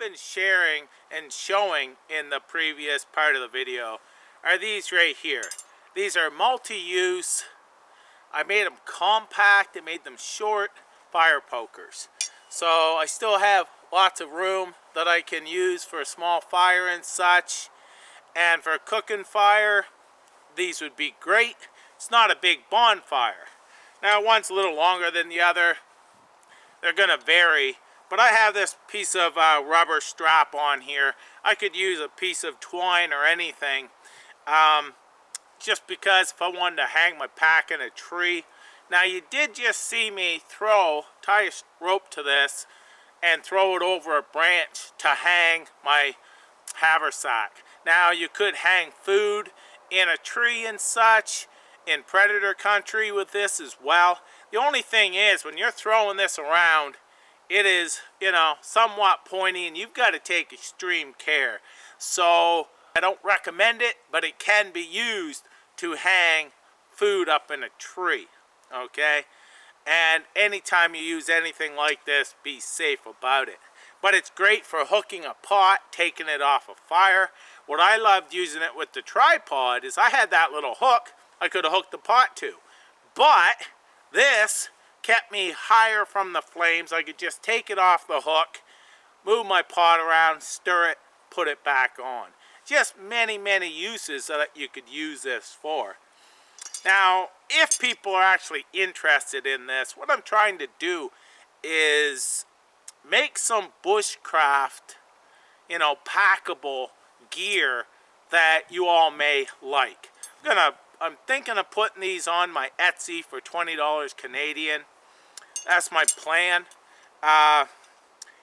been sharing and showing in the previous part of the video are these right here. These are multi-use. I made them compact, I made them short fire pokers. So I still have lots of room that I can use for a small fire and such. And for cooking fire, these would be great. It's not a big bonfire. Now one's a little longer than the other. They're gonna vary. But I have this piece of rubber strap on here. I could use a piece of twine or anything. Just because if I wanted to hang my pack in a tree. Now you did just see me tie a rope to this and throw it over a branch to hang my haversack. Now you could hang food in a tree and such in predator country with this as well. The only thing is when you're throwing this around, it is, you know, somewhat pointy and you've got to take extreme care. So I don't recommend it, but it can be used to hang food up in a tree, okay? And anytime you use anything like this, be safe about it. But it's great for hooking a pot, taking it off a fire. What I loved using it with the tripod is I had that little hook I could have hooked the pot to. But this kept me higher from the flames. I could just take it off the hook, move my pot around, stir it, put it back on. Just many, many uses that you could use this for. Now, if people are actually interested in this, what I'm trying to do is make some bushcraft, you know, packable gear that you all may like. I'm thinking of putting these on my Etsy for $20 Canadian. That's my plan.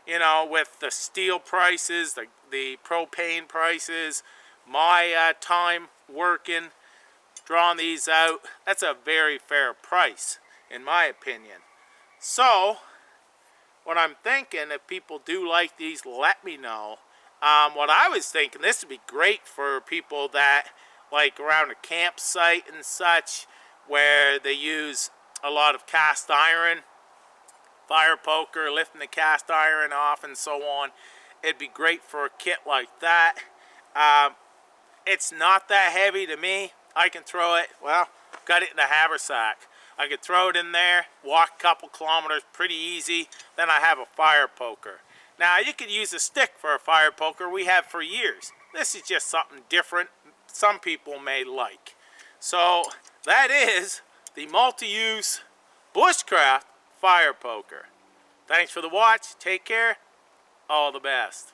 You know, with the steel prices, the propane prices, my time working, drawing these out, that's a very fair price, in my opinion. So, what I'm thinking, if people do like these, let me know. What I was thinking, this would be great for people that, like around a campsite and such, where they use a lot of cast iron, fire poker, lifting the cast iron off and so on. It'd be great for a kit like that. It's not that heavy to me. I can throw it, well, got it in a haversack. I could throw it in there, walk a couple kilometers pretty easy, then I have a fire poker. Now you could use a stick for a fire poker, we have for years. This is just something different some people may like. So that is the multi-use Bushcraft fire poker. Thanks for the watch, take care, all the best.